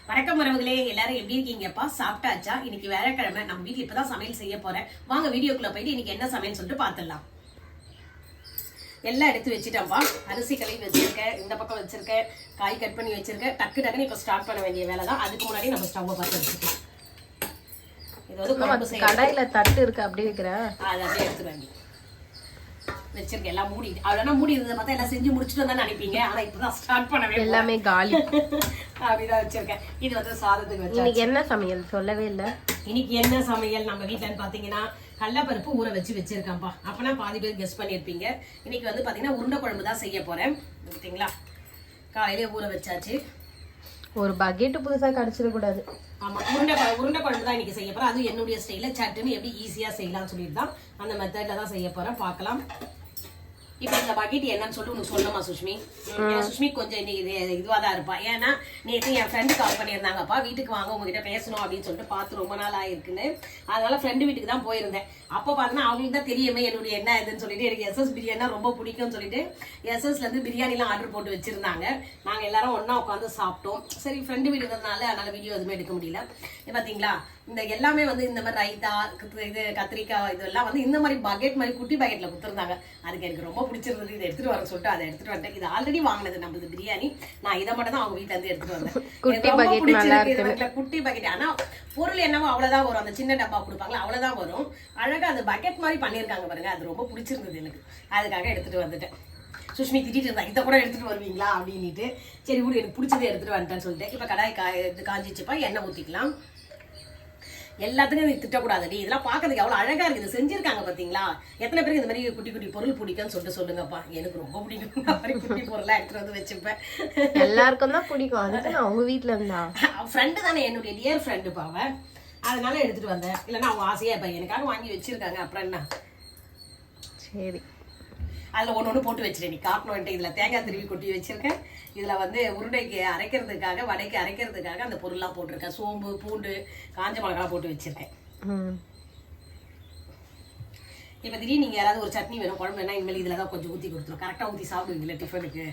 வணக்கம் உறவுகளே, எல்லாரும் எப்படி இருக்கீங்கப்பா? சாப்பிட்டாச்சா? இன்னைக்கு வியாழக்கிழமை, நம்ம வீட்டுல இப்பதான் சமையல் செய்ய போறேன். வாங்க வீடியோக்குள்ள போயிட்டு இன்னைக்கு என்ன சமையல் சொல்லிட்டு பாத்துடலாம். எல்லாம் எடுத்து வச்சுட்டேன்ப்பா. அரிசி கழுவி வச்சிருக்கேன், இந்த பக்கம் வச்சிருக்கேன், காய் கட் பண்ணி வச்சிருக்கேன். டக்குன்னு இப்ப ஸ்டார்ட் பண்ண வேண்டிய வேலை தான். அதுக்கு முன்னாடி நம்ம ஸ்டவ் பார்த்து வச்சுக்கலாம். இது வந்து குழம்பு செய்ய கடாயில தட்டு இருக்கு, அப்படியே வைக்கிறேன். அதை அப்படியே எடுத்து வேண்டி வச்சிருக்கேன். எல்லாம் மூடி அவ்வளோனா மூடி இருந்ததை பார்த்தா எல்லாம் செஞ்சு முடிச்சுட்டு தான் நினைப்பீங்க. ஆனா இப்பதான் ஸ்டார்ட் பண்ணவே எல்லாமே காலி. அப்படிதான் வச்சிருக்கேன். இது வந்து சாதத்துக்கு வச்சு. இன்னைக்கு என்ன சமையல் சொல்லவே இல்ல. இன்னைக்கு என்ன சமையல் நம்ம வீட்டுலன்னு பாத்தீங்கன்னா கடலைப்பருப்பு ஊற வச்சிருக்கேன்ப்பா. அப்பனா பாதி பேர் கெஸ் பண்ணிருப்பீங்க. இன்னைக்கு வந்து பாத்தீங்கன்னா உருண்டை குழம்பு தான் செய்ய போறேன். பார்த்தீங்களா, காலையிலே ஊற வச்சாச்சு. ஒரு பக்கெட் புதுசா கடிச்சிட கூடாது. ஆமா, உருண்டை குழம்பு தான் இன்னைக்கு செய்ய போறேன். அது என்னுடைய ஸ்டைல சட்டுன்னு எப்படி ஈஸியா செய்யலாம்னு சொல்லிட்டு தான் அந்த மெத்தட்ல தான் செய்ய போறேன். பார்க்கலாம். இப்ப இந்த பக்கெட் என்னன்னு சொல்லி உனக்கு சொல்லணுமா சுஷ்மி? சுஷ்மி கொஞ்சம் இதுவா தான் இருப்பா. ஏன்னா நேற்று என் ஃப்ரெண்டு கால் பண்ணியிருந்தாங்கப்பா, வீட்டுக்கு வாங்க உங்ககிட்ட பேசணும் அப்படின்னு சொல்லிட்டு பார்த்து ரொம்ப நாள் ஆயிருக்குன்னு. அதனால ஃப்ரெண்டு வீட்டுக்கு தான் போயிருந்தேன். அப்போ பார்த்தீங்கன்னா அவங்களுக்கு தான் தெரியுமே என்னுடைய என்ன இதுன்னு சொல்லிட்டு, எனக்கு எஸ்எஸ் பிரியாணி ரொம்ப பிடிக்கும்னு சொல்லிட்டு எஸ்எஸ்ல இருந்து பிரியாணிலாம் ஆர்டர் போட்டு வச்சிருந்தாங்க. நாங்க எல்லாரும் ஒன்னா உட்காந்து சாப்பிட்டோம். சரி, ஃப்ரெண்டு வீடு இருந்ததுனால அதனால வீடியோ எதுவுமே எடுக்க முடியல. பாத்தீங்களா, இந்த எல்லாமே வந்து இந்த மாதிரி ரைத்தா, இது கத்திரிக்காய், இதெல்லாம் வந்து இந்த மாதிரி பக்கெட் மாதிரி குட்டி பக்கெட்ல கொடுத்துருந்தாங்க. அதுக்கு எனக்கு ரொம்ப பிடிச்சிருந்தது. இதை எடுத்துட்டு வர சொல்லிட்டு அதை எடுத்துட்டு வந்துட்டேன். இது ஆல்ரெடி வாங்கினது நம்மளுக்கு பிரியாணி. நான் இதை மட்டும் தான் அவங்க வீட்டுல இருந்து எடுத்துட்டு வந்தேன். குட்டி பக்கெட். ஆனா பொருள் என்னவோ அவ்வளவுதான் வரும். அந்த சின்ன டப்பா கொடுப்பாங்களா, அவ்வளவுதான் வரும். அழகா அந்த பக்கெட் மாதிரி பண்ணிருக்காங்க பாருங்க. அது ரொம்ப பிடிச்சிருந்தது எனக்கு. அதுக்காக எடுத்துட்டு வந்துட்டேன். சுஷ்மி திட்டிட்டு இருந்தா, இதை கூட எடுத்துட்டு வருவீங்களா அப்படின்ட்டு. சரி விடு, எனக்கு பிடிச்சதை எடுத்துட்டு வந்துட்டேன்னு சொல்லிட்டு இப்ப கடாய் காஞ்சிச்சுப்பா. எண்ணெய் ஊத்திக்கலாம். எல்லாத்துக்கும் திட்டக்கூடாது. இதெல்லாம் பாக்கிறதுக்கு அவ்வளவு அழகா இருக்குது. செஞ்சிருக்காங்க பாத்தீங்களா? எத்தனை பேருக்கு இந்த மாதிரி குட்டி குட்டி பொருள் பிடிக்கும்னு சொல்லிட்டு சொல்லுங்கப்பா. எனக்கு ரொம்ப பிடிக்கும். இந்த மாதிரி குட்டி பொருளா எடுத்துட்டு வந்து வச்சுப்பேன். எல்லாருக்கும் தான் பிடிக்கும். அதுக்கு நான் அவங்க வீட்டுல இருந்தா ஃப்ரெண்டு தானே, என்னுடைய டியர் ஃப்ரெண்டு பாவ. அதனால எடுத்துட்டு வந்தேன். இல்லைன்னா அவங்க ஆசையா இப்ப எனக்காக வாங்கி வச்சிருக்காங்க. அப்புறம் என்ன, சரி. அதில் ஒன்று போட்டு வச்சிருக்கேன். நீ காட்டணும். இதில் தேங்காய் திருவி கொட்டி வச்சிருக்கேன். இதில் வந்து உருண்டைக்கு அரைக்கிறதுக்காக, வடைக்கு அரைக்கிறதுக்காக அந்த பொருள்லாம் போட்டிருக்கேன். சோம்பு, பூண்டு, காஞ்ச மிளகாய் போட்டு வச்சிருக்கேன். இப்போ திடீர்னு நீங்கள் யாராவது ஒரு சட்னி வேணும், குழம்பு வேணா, இனிமேல் இதில் தான் கொஞ்சம் ஊற்றி கொடுத்துரும். கரெக்டாக ஊற்றி சாப்பிடுவீங்களா டிஃபனுக்கு?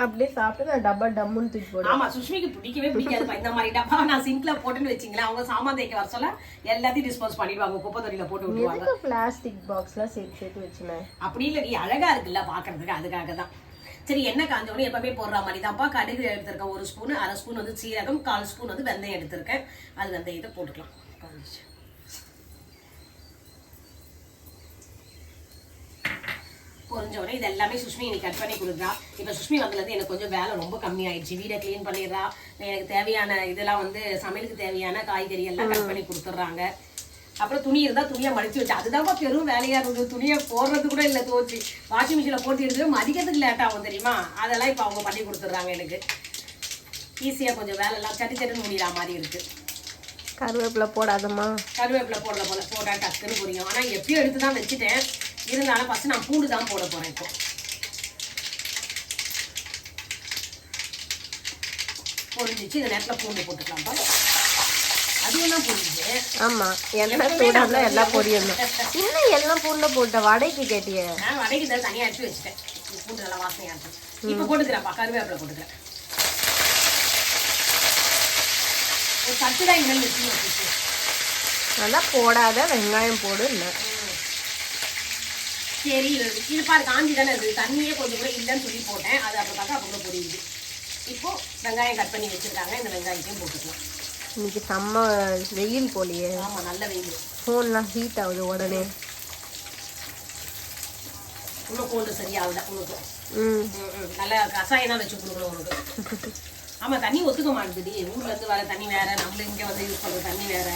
அப்படியே சாப்பிட்டு நான் டப்பா டம்முன்னு தூக்கி போடுவேன். ஆமாம், சுஷ்மிக்கு பிடிக்கவே பிடிக்காதுப்பா இந்த மாதிரி டப்பா. நான் சிங்க்ல போட்டுன்னு வச்சிங்களேன், அவங்க சாமான் தேய்க்க வர சொல்ல எல்லாத்தையும் டிஸ்போஸ் பண்ணிடுவாங்க, குப்பை தொட்டியில் போட்டு விட்டுருவாங்க. பிளாஸ்டிக் பாக்ஸ்லாம் சேர்த்து வச்சுனேன். அப்படி இல்லை, நீ அழகா இருக்குல்ல பார்க்கறதுக்கு, அதுக்காக தான். சரி, எண்ணெய் காஞ்சோடனே எப்பவுமே போடுற மாதிரி தான்ப்பா. கடுகு எடுத்திருக்கேன் 1 ஸ்பூன், 1/2 ஸ்பூன் வந்து சீரகம், 1/4 ஸ்பூன் வந்து வெந்தயம் எடுத்திருக்கேன். அது வெந்தயத்தை போட்டுக்கலாம். பொரிஞ்சோடனே இது எல்லாமே சுஷ்மி எனக்கு கட் பண்ணி கொடுக்குறா. இப்போ சுஷ்மி வந்ததுலேருந்து எனக்கு கொஞ்சம் வேலை ரொம்ப கம்மியாயிடுச்சு. வீடை கிளீன் பண்ணிடுறா. எனக்கு தேவையான இதெல்லாம் வந்து சமையலுக்கு தேவையான காய்கறி எல்லாம் கட் பண்ணி கொடுத்துட்றாங்க. அப்புறம் துணி இருந்தால் துணியை மடிச்சு வச்சு, அதுதான் பெரும் வேலையாக இருந்தது. துணியை போடுறது கூட இல்லை, துவச்சி வாஷிங் மிஷினில் போட்டு எடுத்து மதிக்கிறதுக்கு லேட் ஆகும் தெரியுமா? அதெல்லாம் இப்போ அவங்க பண்ணி கொடுத்துட்றாங்க. எனக்கு ஈஸியாக கொஞ்சம் வேலைலாம் சட்டுன்னு முடிகிற மாதிரி இருக்குது. கருவேப்பிலை போடாதம்மா. கருவேப்பிலை போட்டால் டக்குன்னு புரியும். ஆனால் எப்பயும் எடுத்து தான் வச்சுட்டேன். இருந்தாலும் ஃபஸ்ட்டு நான் பூண்டு தான் போட போகிறேன். இப்போ பொரிஞ்சிச்சு. இந்த நேரத்தில் பூண்டு போட்டுக்கலாம்ப்பா. அதுவும் தான் பொரிஞ்சு. ஆமா, எல்லாம் சூடாக எல்லாம் பொரியணும். இன்னும் எல்லாம் பூண்டை போட்ட வடைக்கு கேட்டிய? வடைக்கு தான் தனியாக எடுத்து வச்சுட்டேன். பூண்டு நல்லா வாசனையாக இருக்கும். இப்போ போட்டுக்கிறேன்ப்பா, கருவேப்பிலை போட்டுக்கிறேன். ஒரு சட்டு தான் இனிமேல் வச்சு நல்லா போடாத, வெங்காயம் போடு. இல்லை சரி, இது பாரு காஞ்சி தானே இருக்குது. தண்ணியே கொஞ்சம் கூட இல்லைன்னு சொல்லி போட்டேன். அது அப்புறம் பார்த்தா அப்புறம் புரியுது. இப்போ வெங்காயம் கட் பண்ணி வச்சிருக்காங்க. இந்த வெங்காயத்தையும் போட்டுக்கலாம். இன்னைக்கு செம்ம வெயில் போலியே. ஆமா, நல்ல வெயில். ஃபோன்லாம் ஹீட் ஆகுது உடனே. இன்னும் கோல்டு சரியாகுதா உனக்கு? நல்லா கசாயம் தான் வச்சு கொடுக்கணும் உனக்கு. ஆமா, தண்ணி ஒத்துக்க மாட்டேங்குது. ஊர்ல இருந்து வர தண்ணி வேற, நம்மள இங்க வந்து யூஸ் பண்ற தண்ணி வேற.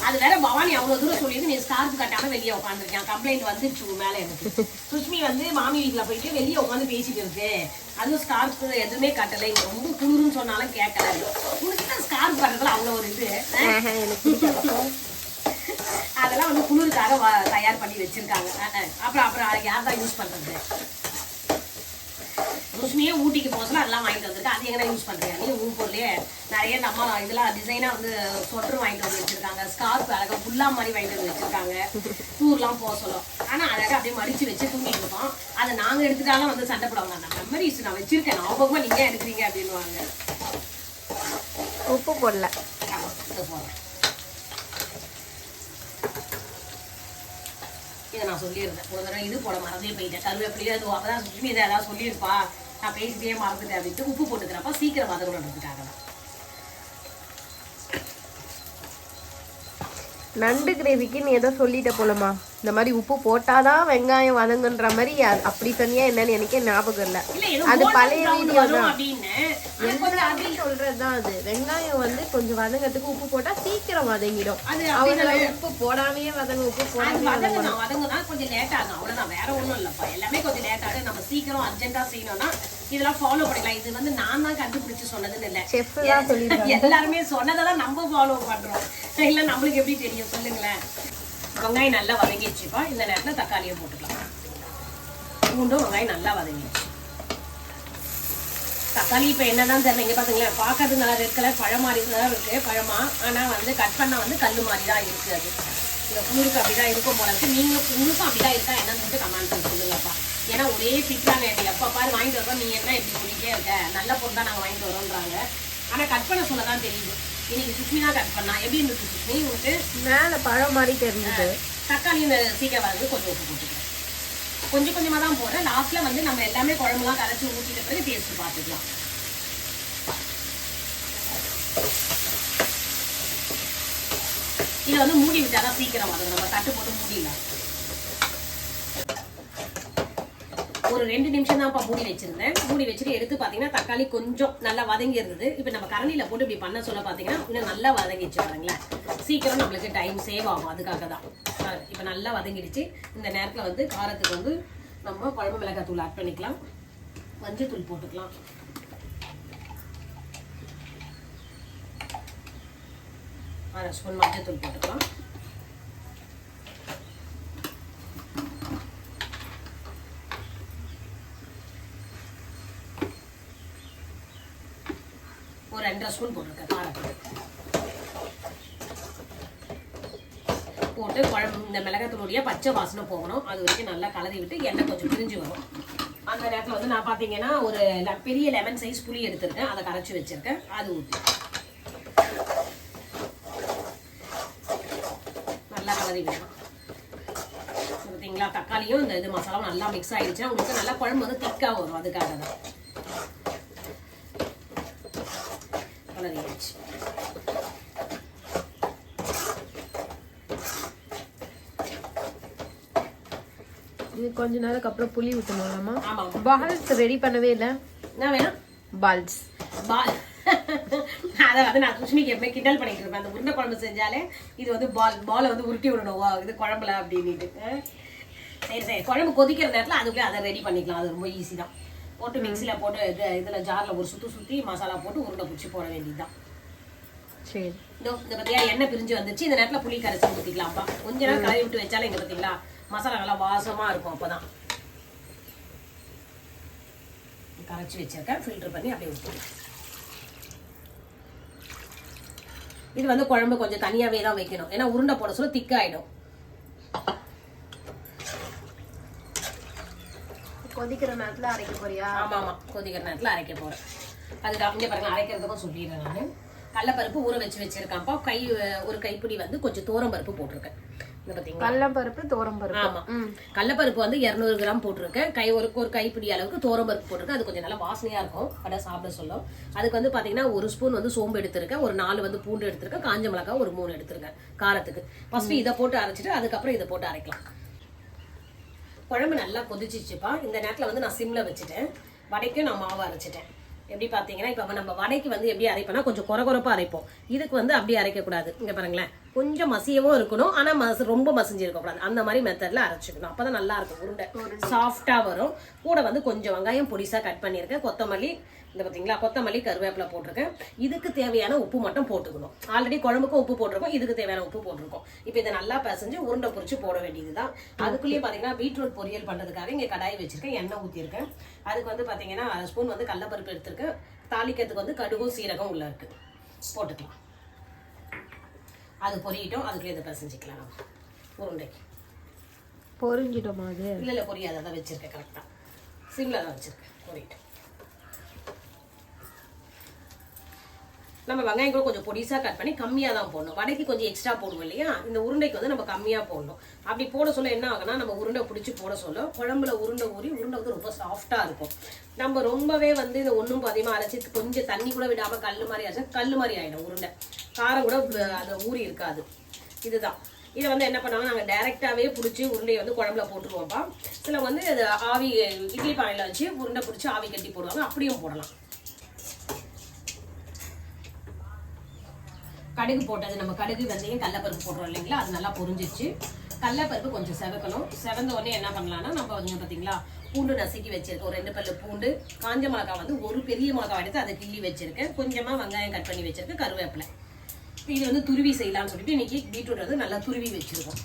அது வேற பவானி அவ்வளவு தூரம் சொல்லிட்டு நீ ஸ்கார்ஃப் கட்டாம வெளியே உட்காந்துருக்கேன். கம்ப்ளைண்ட் வந்துருச்சு மேல எனக்கு. சுஷ்மி வந்து மாமி வீட்டுல போயிட்டு வெளியே உட்காந்து பேசிட்டு இருக்கு. அதுவும் ஸ்கார்ஃப் எதுவுமே கட்டலை. இங்க ரொம்ப குளிர்னு சொன்னாலும் கேட்கல. உனக்கு ஸ்கார்ஃப் கட்டுறதுல அவ்வளவு ஒரு இது. அதெல்லாம் வந்து குளிருக்காக தயார் பண்ணி வச்சிருக்காங்க. அப்புறம் யார் தான் யூஸ் பண்றது? சுஷ்மியே ஊட்டிக்கு போசலாம் அதெல்லாம் வாங்கிட்டு வந்திருக்கேன். அது எங்கன்னா யூஸ் பண்றியா நீ? உன் பொருளே நிறைய நம்ம இதெல்லாம் டிசைனா வந்து சொட்டர் வாங்கிட்டு வந்து வச்சிருக்காங்க. ஸ்கார்ஃப் அழகா ஃபுல்லா மாதிரி வாங்கிட்டு வந்து வச்சிருக்காங்க. டூர்லாம் போக சொல்லும். ஆனா அழகா அப்படியே மடிச்சு வச்சு தூங்கிட்டு இருக்கோம். அதை நாங்க எடுத்துட்டாலும் வந்து சண்டை போடுவாங்க. அந்த மெமரிஸ் நான் வச்சிருக்கேன், ஞாபகமா நீங்க எடுக்கிறீங்க அப்படின்னுவாங்க. உப்பு போடல. ஆமா, இது போடுறேன். இதை நான் சொல்லியிருந்தேன் ஒரு தடவை, இது போட மறந்தே போயிட்டேன். கருவேப்பிலையே அது அப்பதான் சுஷ்மி இதை ஏதாவது சொல்லியிருப்பா, நான் பேசிட்டே மறந்துட்டேன் அப்படின்ட்டு உப்பு போட்டுக்கிறப்ப சீக்கிரம் வதங்கணுன்றதுக்காக தான். நண்டு கிரேவிக்கு நீ ஏதோ சொல்லிட்ட போலமா, இந்த மாதிரி உப்பு போட்டாதான் வெங்காயம் வதங்குன்ற மாதிரி. அப்படி சொன்னியா என்னன்னு எனக்கே ஞாபகம் இல்ல. அது பழைய வீடியோ தான். எல்லாத்தையும் சொல்றதுதான் அது. வெங்காயம் வந்து கொஞ்சம் வதங்கறதுக்கு உப்பு போட்டா சீக்கிரம் வதங்கிடும். அவங்க உப்பு போடாமையே உப்பு வதங்குனா கொஞ்சம் லேட் ஆகும், அவ்வளவுதான், வேற ஒண்ணும் இல்லப்பா. எல்லாமே கொஞ்சம் லேட் ஆகும். நம்ம சீக்கிரம் அர்ஜென்ட்டா செய்யணும்னா இதெல்லாம் ஃபாலோ பண்ணிக்கலாம். இது வந்து நான் தான் கண்டுபிடிச்சு சொன்னதுன்னு இல்ல, செஃப் தான் சொல்லிருக்காங்க. எல்லாருமே சொன்னதான் நம்ம ஃபாலோ பண்றோம். இல்ல நம்மளுக்கு எப்படி தெரியும் சொல்லுங்களேன். வெங்காயம் நல்லா வதங்கிடுச்சுப்பா. இந்த நேரத்துல தக்காளியை போட்டுக்கலாம். பூண்டும் வெங்காயம் நல்லா வதங்கிடுச்சு. தக்காளி இப்ப என்னதான் தெரியல, இங்க பாத்தீங்களா, பாக்கிறது நல்லா ரெட் கலர் பழம் மாதிரி தான் இருக்கு, பழமா. ஆனா வந்து கட் பண்ணா வந்து கல்லு மாதிரி தான் இருக்கு. அது இந்த குளிருக்கு அப்படிதான் இருக்கும் போல இருக்கு. நீங்களும் உங்களுக்கும் அப்படிதான் இருக்கா என்னன்னு சொல்லிட்டு கமெண்ட் பண்ணி சொல்லுங்கப்பா. ஏன்னா ஒரே திட்டாங்க, எப்ப பாரு வாங்கிட்டு வரோம், நீங்க என்ன இப்படி சொல்லிட்டே இருக்க, நல்ல பொருள் தான் நாங்க வாங்கிட்டு வரோன்றாங்க. ஆனா கட் பண்ண சொல்லதான் தெரியுது. இன்னைக்கு சுஷ்மினா கட் பண்ணா எப்படி இருந்துச்சு சுஷ்மி உங்களுக்கு? மேல பழம் மாதிரி தெரிஞ்சது. தக்காளி இந்த சீக்கிரம் வந்து கொஞ்சம் உப்பு போட்டுக்கிறேன். கொஞ்சம் கொஞ்சமா தான் போடுறேன். லாஸ்ட்ல வந்து நம்ம எல்லாமே குழம்புலாம் கரைச்சி ஊற்றிட்ட பிறகு டேஸ்ட் பார்த்துக்கலாம். இதை வந்து மூடி விட்டாதான் சீக்கிரம் வரும். நம்ம தட்டு போட்டு மூடிடலாம். ஒரு 2 நிமிஷம் தான்ப்பா மூடி வச்சிருந்தேன். மூடி வச்சுட்டு எடுத்து பாத்தீங்கன்னா தக்காளி கொஞ்சம் நல்லா வதங்கி இருந்தது. இப்ப நம்ம கரண்டில போட்டு இப்படி பண்ண சொல்ல பாத்தீங்கன்னா இன்னும் நல்லா வதங்கிடுச்சு பாருங்களேன். சீக்கிரம் நம்மளுக்கு டைம் சேவ் ஆகும், அதுக்காக தான். இப்ப நல்லா வதங்கிடுச்சு. இந்த நேரத்துல வந்து காரத்துக்கு வந்து நம்ம குழம்பு மிளகாய் தூள் ஆட் பண்ணிக்கலாம், மஞ்சள் தூள் போட்டுக்கலாம், அரை ஸ்பூன் மஞ்சள் தூள் போட்டுக்கலாம், ஒரு 2.5 ஸ்பூன் போட்டிருக்கேன் காரத்துக்கு போட்டு குழம்பு இந்த மிளகாத்தூளுடைய பச்சை வாசனை போகணும். அது வரைக்கும் நல்லா கலரி விட்டு எண்ணெய் கொஞ்சம் பிரிஞ்சு வரும். அந்த நேரத்தில் வந்து நான் பார்த்தீங்கன்னா ஒரு பெரிய லெமன் சைஸ் புளி எடுத்திருக்கேன், அதை கரைச்சி வச்சிருக்கேன், அது ஊற்றி நல்லா கலரி விடணும். பார்த்தீங்களா, தக்காளியும் இந்த இது மசாலாவும் நல்லா மிக்ஸ் ஆகிடுச்சுன்னா உங்களுக்கு நல்லா குழம்பு வந்து திக்காக வரும். அதுக்காக தான் கலரியாச்சு. இது கொஞ்ச நேரத்துக்கு அப்புறம் புளி ஊற்றணும்லாமா? ஆமா. பால்ஸ் ரெடி பண்ணவே இல்லை. என்ன வேணும்? பால்ஸ் அதை வந்து நான் சுஷ்மிக்கு எப்பவுமே கிண்டல் பண்ணிட்டு இருப்பேன். அந்த உருண்டை குழம்பு செஞ்சாலே இது வந்து பாலை வந்து உருட்டி விடணும் இது குழம்புல அப்படின்ட்டு. சரி சரி, குழம்பு கொதிக்கிற நேரத்தில் அதுக்குள்ளே அதை ரெடி பண்ணிக்கலாம். அது ரொம்ப ஈஸி தான். போட்டு மிக்சியில் போட்டு இதில் ஜாரில் ஒரு சுற்றி மசாலா போட்டு உருண்டை பிடிச்சி போட வேண்டியதுதான். சரி, இந்த பத்தியா எண்ணெய் பிரிஞ்சு வந்துச்சு. இந்த நேரத்தில் புளி கரைச்சி ஊற்றிக்கலாம்ப்பா. கொஞ்ச நேரம் கலரி விட்டு வச்சாலும் இங்கே பார்த்தீங்களா மசாலா நல்லா வாசமாக இருக்கும். அப்போதான் கரைச்சி வச்சிருக்கேன், ஃபில்டர் பண்ணி அப்படியே ஊற்றிடுவேன். இது வந்து குழம்பு கொஞ்சம் தனியாகவே தான் வைக்கணும், ஏன்னா உருண்டை போட சொல்ல திக்காயிடும். கொதிக்கிற நேரத்தில் அரைக்க போறியா? ஆமாம் ஆமாம், கொதிக்கிற நேரத்தில் அரைக்க போகிறேன். அதுக்கு இங்கே பாருங்க, அரைக்கிறதுக்கும் சொல்லிடுறேன். நான் கடலப்பருப்பு ஊற வச்சிருக்கேன்ப்பா. ஒரு கைப்பிடி வந்து கொஞ்சம் தோரம்பருப்பு போட்டிருக்கேன். கடலப்பருப்பு தோரம்பருப்பு. ஆமா, கடலப்பருப்பு வந்து 200 கிராம் போட்டிருக்கேன். ஒரு கைப்பிடி அளவுக்கு தோரம்பருப்பு போட்டிருக்கேன். அது கொஞ்சம் நல்லா வாசனையா இருக்கும், கடை சாப்பிட சொல்லும். அதுக்கு வந்து பாத்தீங்கன்னா 1 ஸ்பூன் வந்து சோம்பு எடுத்திருக்கேன், ஒரு 4 வந்து பூண்டு எடுத்திருக்கேன், காஞ்ச மிளகாய் ஒரு 3 எடுத்திருக்கேன் காரத்துக்கு. ஃபர்ஸ்ட் இதை போட்டு அரைச்சிட்டு அதுக்கப்புறம் இதை போட்டு அரைக்கலாம். குழம்பு நல்லா கொதிச்சிச்சுப்பா. இந்த நேரத்துல வந்து நான் சிம்ல வச்சுட்டேன். வடைக்கும் நான் மாவு அரைச்சிட்டேன். எப்படி பாத்தீங்கன்னா இப்ப நம்ம வடைக்கு வந்து எப்படி அரைப்போம்னா கொஞ்சம் கொரகொரப்பா அரைப்போம். இதுக்கு வந்து அப்படியே அரைக்க கூடாது. இங்க பாருங்களேன், கொஞ்சம் மசியவும் இருக்கணும், ஆனா ரொம்ப மசிஞ்சு இருக்க கூடாது. அந்த மாதிரி மெத்தட்ல அரைச்சிக்கணும். அப்பதான் நல்லா இருக்கும், உருண்டை சாஃப்டா வரும். கூட வந்து கொஞ்சம் வெங்காயம் பொடிசா கட் பண்ணியிருக்கேன், கொத்தமல்லி இந்த பாத்தீங்களா, கொத்தமல்லி கருவேப்பிலை போட்டிருக்கேன். இதுக்கு தேவையான உப்பு மட்டும் போட்டுக்கணும். ஆல்ரெடி குழம்புக்கும் உப்பு போட்டிருக்கோம், இதுக்கு தேவையான உப்பு போட்டிருக்கோம். இப்போ இதை நல்லா பிசைஞ்சு உருண்டை பொரிச்சு போட வேண்டியதுதான். அதுக்குள்ளேயே பாத்தீங்கன்னா பீட்ரூட் பொரியல் பண்றதுக்காக இங்க கடாய் வச்சிருக்கேன், எண்ணெய் ஊற்றிருக்கேன். அதுக்கு வந்து பாத்தீங்கன்னா 1 ஸ்பூன் வந்து கடலப்பருப்பு எடுத்திருக்கேன். தாளிக்கிறதுக்கு வந்து கடுகும் சீரகம் உள்ள இருக்கு, போட்டுக்கலாம். அது பொரியட்டும், அதுக்குள்ளே இதை பிசைஞ்சிக்கலாம். நம்ம உருண்டைக்கு பொரிஞ்சிட்டோமா? அது இல்லை பொரியாத தான் வச்சிருக்கேன், கரெக்டா சிம்ல தான் வச்சிருக்கேன், பொரியட்டும். நம்ம வெங்காயம் கூட கொஞ்சம் பொடிசா கட் பண்ணி கம்மியா தான் போடணும். வடைக்கு கொஞ்சம் எக்ஸ்ட்ரா போடுவோம் இல்லையா, இந்த உருண்டைக்கு வந்து நம்ம கம்மியா போடணும். அப்படி போட சொல்ல என்ன ஆகுனா, நம்ம உருண்டை பிடிச்சி போட சொல்ல குழம்புல உருண்டை ஊறி உருண்டை வந்து ரொம்ப சாஃப்டா இருக்கும். நம்ம ரொம்பவே வந்து இந்த ஒன்றும் பாதியமா அரைச்சி கொஞ்சம் தண்ணி கூட விடாம கல் மாதிரி அரைச்சா கல் மாதிரி ஆயிடும் உருண்டை, காரம் கூட அதை ஊறி இருக்காது. இதுதான் இதை வந்து என்ன பண்ணாலும் நாங்கள் டைரெக்டாகவே பிடிச்சி உருண்டையை வந்து குழம்புல போட்டுருவோம்ப்பா. சில வந்து அது ஆவி இட்லி பானையில் வச்சு உருண்டை பிடிச்சி ஆவி கட்டி போடுவாங்க, அப்படியும் போடலாம். கடுகு போட்டது, நம்ம கடுகு வெந்தயம் கடலைப்பருப்பு போடுறோம் இல்லைங்களா, அது நல்லா பொரிஞ்சிச்சு. கடலைப்பருப்பு கொஞ்சம் செவக்கணும். செவந்த உடனே என்ன பண்ணலாம்னா, நம்ம வந்து பார்த்தீங்களா பூண்டு நசுக்கி வச்சிருக்கேன், ஒரு 2 பல்லு பூண்டு, காஞ்ச மிளகா வந்து ஒரு பெரிய மிளகா எடுத்து அதை கிள்ளி வச்சிருக்கேன், கொஞ்சமாக வெங்காயம் கட் பண்ணி வச்சிருக்கேன், கருவேப்பிலை. இது வந்து துருவி செய்யலாம்னு சொல்லிட்டு இன்னைக்கு பீட்ரூட் வந்து நல்லா துருவி வச்சிருக்கோம்.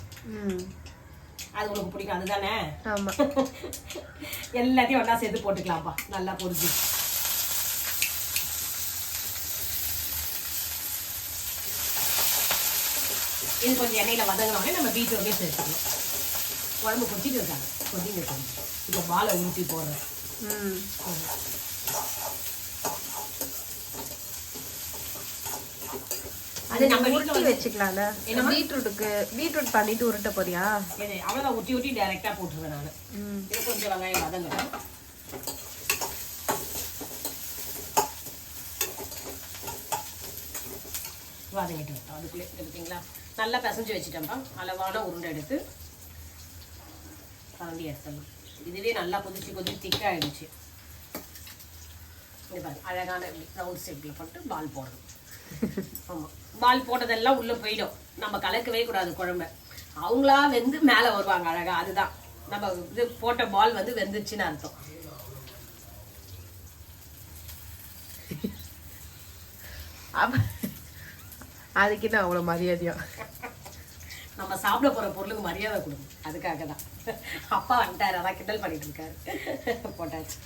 அது உங்களுக்கு பிடிக்கும் அதுதானே? எல்லாத்தையும் ஒன்றா சேர்த்து போட்டுக்கலாம்ப்பா, நல்லா பொரிஞ்சு. இது கொஞ்சம் எண்ணெயில் வதங்கினோடனே நம்ம பீட்ரூட்டையும் சேர்த்துக்கணும். குழம்பு கொட்டிட்டு இருக்காங்க, கொட்டிட்டு இருக்காங்க. இப்போ பாலை ஊற்றி போடுறேன். அது நம்ம உருட்டி வச்சுக்கலாம்ல. என்ன பீட்ரூட் பண்ணிட்டு உருட்ட போறியா? அவ்வளோதான், ஊட்டி டைரெக்டா போட்டுருவேன் நான். இது கொஞ்சம் வெங்காயம் வதங்குறேன். வதங்கிட்டு விட்டோம் அதுக்குள்ளே எடுத்தீங்களா, நல்லா பிசைஞ்சு வச்சுட்டோம்ப்பா. அளவான உருண்டை எடுத்து கரண்டி எடுத்துடலாம். இதுவே நல்லா கொதிச்சு திக்காயிடுச்சு. இது பாருங்க, அழகான ரவுண்ட் ஷேப்ல போட்டு பால் போடணும். ஆமா, பால் போட்டதெல்லாம் உள்ள போயிடும், நம்ம கலக்கவே கூடாது குழம்பு. அவங்களா வெந்து மேல வருவாங்க அழகா, அதுதான் நம்ம இது போட்ட பால் வந்து வெந்துச்சுன்னு அர்த்தம். அதுக்கு என்ன அவ்வளவு மரியாதையா? நம்ம சாப்பிட போற பொருளுக்கு மரியாதை கொடுக்கும், அதுக்காக தான். அப்பா வந்துட்டாரு, அதான் கிண்டல் பண்ணிட்டு இருக்காரு. போட்டாச்சு.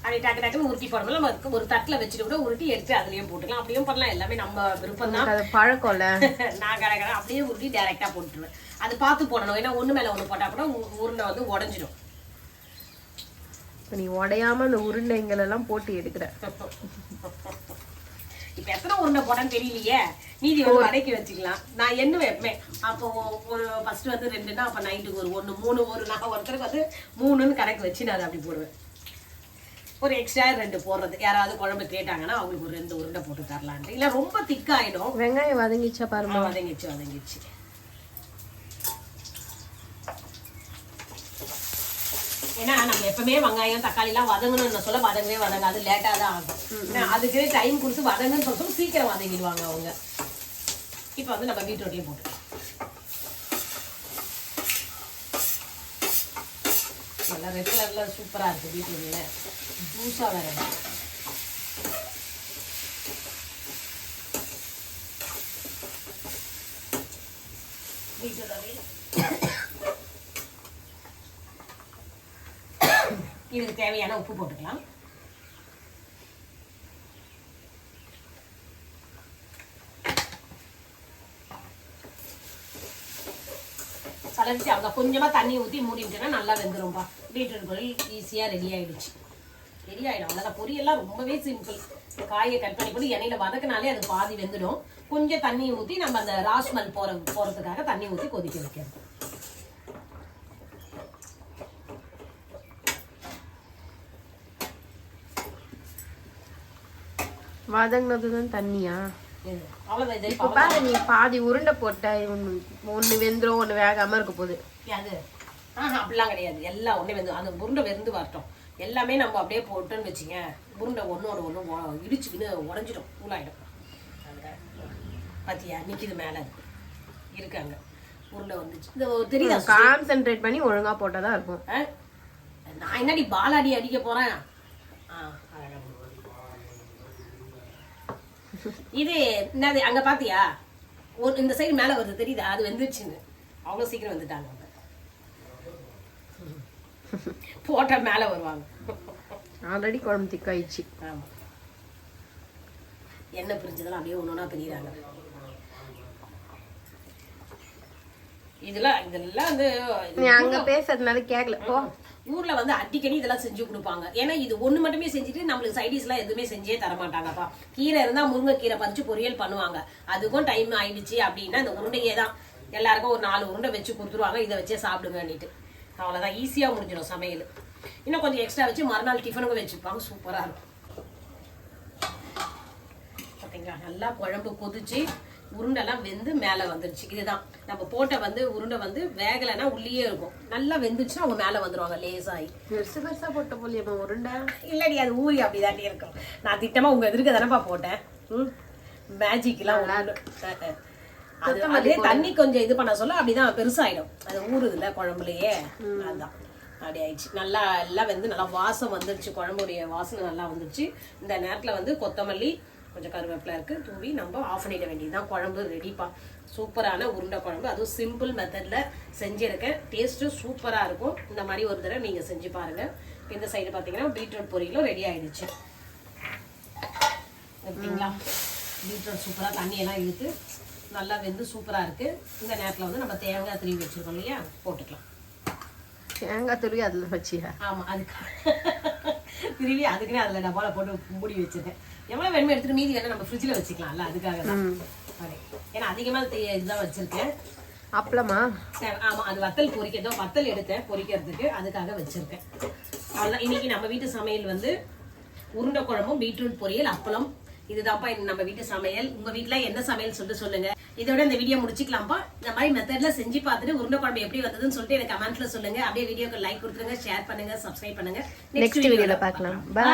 அப்படி டக்கு டக்குன்னு உருட்டி போடும்போது நம்ம ஒரு தட்டில் வச்சுட்டு கூட உருட்டி எடுத்து அதுலயும் போட்டுக்கலாம், அப்படியும் பண்ணலாம். எல்லாமே நம்ம விருப்பம் தான், பழக்கம்ல. நான் கடை அப்படியே உருட்டி டைரக்டா போட்டுருவேன். அது பார்த்து போடணும், ஏன்னா ஒண்ணு மேல ஒண்ணு போட்டா கூட உருண்டை வந்து உடஞ்சிடும். நீ உடையாம அந்த உருண்டைங்கள் எல்லாம் போட்டு எடுக்கிற. இப்ப எத்தனை உருண்டை போட்டான்னு தெரியலையே, மீதி ஒரு அடைக்கி வச்சுக்கலாம். நான் என்ன வைப்பேன் அப்போ, ஒரு ஃபர்ஸ்ட் வந்து 2ன்னா, அப்ப நைட்டுக்கு ஒரு 1 3, ஒரு நான் ஒருத்தருக்கு வந்து 3ன்னு கணக்கு வச்சு நான் அப்படி போடுவேன். ஒரு எக்ஸ்ட்ரா 2 போடுறது, யாராவது குழம்பு கேட்டாங்கன்னா அவங்களுக்கு ஒரு 2 உருண்டை போட்டு தரலான்ட்டு. இல்ல ரொம்ப திக்காயிடும். வெங்காயம் வதங்கிச்சா பாருமா? வதங்கிச்சு. ஏன்னா நம்ம எப்பவுமே வெங்காயம் தக்காளி எல்லாம் வதங்கணும்னு சொல்ல வதங்கவே வதங்காது, லேட்டா தான் ஆகும். அதுக்கு டைம் கொடுத்து வதங்குன்னு சொல்ல சீக்கிரம் வதங்கிடுவாங்க அவங்க. இப்ப வந்து நம்ம பீட்ரூட்டையும் போட்டு நல்லா ரெட் கலர்ல சூப்பரா இருக்கு. பீட்ரூட்ல ஜூஸா வேற இதுக்கு தேவையான உப்பு போட்டுக்கலாம். கலரிச்சு அங்கே கொஞ்சமாக தண்ணி ஊற்றி மூடிட்டேன்னா நல்லா வெந்துரும்பா. பீட்ரூட் பொரியல் ஈஸியாக ரெடி ஆகிடுச்சு. ரெடி ஆகிடும், அவ்வளோதான். பொரியல்லாம் ரொம்பவே சிம்பிள். காயை கட் பண்ணி போட்டு எண்ணெயில் வதக்கினாலே அது பாதி வெந்துடும். கொஞ்சம் தண்ணி ஊற்றி நம்ம அந்த ராஸ்மல் போகிறதுக்காக தண்ணி ஊற்றி கொதிக்க வைக்கிறது. வதங்கினதுதான் தண்ணியா? அவ்வளோதான். நீ பாதி உருண்டை போட்ட, ஒண்ணு வெந்துரும் ஒண்ணு வேகாம இருக்க போகுது. அது அப்படிலாம் கிடையாது, எல்லாம் ஒண்ணே வெந்து அந்த உருண்டை வெந்து வரட்டும். எல்லாமே நம்ம அப்படியே போட்டோன்னு வச்சுங்க, உருண்டை ஒன்னோட ஒன்று இடிச்சுக்கின்னு உடஞ்சிடும், தூளாயிடும். பாத்தியா நிற்கிது மேலே இருக்காங்க உருண்டை வந்துச்சு. இந்த தெரியுதா? கான்சென்ட்ரேட் பண்ணி ஒழுங்கா போட்டாதான் இருக்கும். நான் என்னடி பாலாடி அடிக்க போறேன். இது என்னது அங்க பாத்தியா, இந்த சைடு மேல வருது தெரியுதா? அது வெந்துருச்சுன்னு அவ்வளவு சீக்கிரம் வந்துட்டாங்க. போட்டா மேல வருவாங்க. ஆல்ரெடி குழம்பு திக்காயிடுச்சு. ஆமா, எண்ணெய் பிரிஞ்சதெல்லாம் அப்படியே ஒன்னொன்னா பிரிகிறாங்க. இதெல்லாம் வந்து நீ அங்க பேசுறதுனால கேக்கல. போ, ஊர்ல வந்து அடிக்கடி இதெல்லாம் செஞ்சு கொடுப்பாங்க. ஏன்னா இது ஒண்ணு மட்டுமே செஞ்சுட்டு நம்மளுக்கு சைடிஸ் எல்லாம் எதுவுமே செஞ்சே தர மாட்டாங்கப்பா. கீரை இருந்தா முருங்கைக்கீரை பறிச்சு பொரியல் பண்ணுவாங்க. அதுக்கும் டைம் ஆயிடுச்சு அப்படின்னா இந்த உருண்டையே தான் எல்லாருக்கும் ஒரு 4 உருண்டை வச்சு கொடுத்துருவாங்க. இதை வச்சே சாப்பிடுங்கன்னுட்டு அவ்வளவுதான், ஈஸியா முடிஞ்சிடும் சமையல். இன்னும் கொஞ்சம் எக்ஸ்ட்ரா வச்சு மறுநாள் டிஃபனுக்கும் வச்சுப்பாங்க, சூப்பரா இருக்கும். பாத்தீங்களா, நல்லா குழம்பு கொதிச்சு உருண்டெல்லாம் வெந்து மேல வந்துருச்சு. இதுதான் நம்ம போட்ட வந்து உருண்டை வந்து வேகலைன்னா உள்ளே இருக்கும். நல்லா வெந்துச்சுன்னா அவங்க மேல வந்துருவாங்க லேசாகி. பெருசு பெருசா போட்ட போலியம்மா உருண்டை. இல்லடி அது ஊறி அப்படிதாண்டி இருக்கும். நான் திட்டமா உங்க எதிர்க்க தானப்பா போட்டேன். மேஜிக் எல்லாம் அது அதே தண்ணி கொஞ்சம் இது பண்ண சொல்ல அப்படிதான் பெருசாயிடும். அது ஊறுதுல குழம்புலயே, அதுதான் அப்படி ஆயிடுச்சு. நல்லா எல்லாம் வந்து நல்லா வாசம் வந்துருச்சு, குழம்புடைய வாசனை நல்லா வந்துருச்சு. இந்த நேரத்துல வந்து கொத்தமல்லி கொஞ்சம் கருவேப்பிலை இருக்கு தூவி நம்ம ஆஃப் பண்ணிட வேண்டியதுதான். குழம்பு ரெடிப்பா. சூப்பரான உருண்டை குழம்பு, அதுவும் சிம்பிள் மெத்தட்ல செஞ்சிருக்கேன். டேஸ்ட்டும் சூப்பரா இருக்கும். இந்த மாதிரி ஒரு தடவை நீங்க செஞ்சு பாருங்க. இந்த சைடு பாத்தீங்கன்னா பீட்ரூட் பொரியலும் ரெடி ஆயிடுச்சு. எப்படிங்களா, பீட்ரூட் சூப்பரா தண்ணியெல்லாம் இழுத்து நல்லா வெந்து சூப்பரா இருக்கு. இந்த நேரத்துல வந்து நம்ம தேங்காய் திருவி வச்சிருக்கோம் இல்லையா, போட்டுக்கலாம். தேங்காய் துருவி அதுல வச்சியா? ஆமா, அதுக்கு திருவி அதுக்குன்னே அதுல டப்பால போட்டு மூடி வச்சிருக்கேன். எவ்வளவு வேணுமோ எடுத்துட்டு மீதி வேணா நம்ம ஃப்ரிட்ஜ்ல வச்சுக்கலாம்ல, அதுக்காக தான். ஏன்னா அதிகமா இதுதான் வச்சிருக்கேன். அப்பளமா? ஆமா, அது வத்தல் பொரிக்கிறதோ வத்தல் எடுத்தேன் பொரிக்கிறதுக்கு, அதுக்காக வச்சிருக்கேன். அவ்வளவுதான். இன்னைக்கு நம்ம வீட்டு சமையல் வந்து உருண்டை குழம்பும் பீட்ரூட் பொரியல் அப்பளம். இதுதான்ப்பா நம்ம வீட்டு சமையல். உங்க வீட்டுல என்ன சமையல் சொல்லிட்டு சொல்லுங்க. இதோட இந்த வீடியோ முடிச்சுக்கலாம்ப்பா. இந்த மாதிரி மெத்தட்ல செஞ்சு பார்த்துட்டு உருண்டை குழம்பு எப்படி வந்ததுன்னு சொல்லிட்டு எனக்கு கமெண்ட்ல சொல்லுங்க. அப்படியே வீடியோக்கு லைக் கொடுத்துருங்க, ஷேர் பண்ணுங்க, சப்ஸ்கிரைப் பண்ணுங்க. நெக்ஸ்ட் வீடியோல பார்க்கலாம். பை.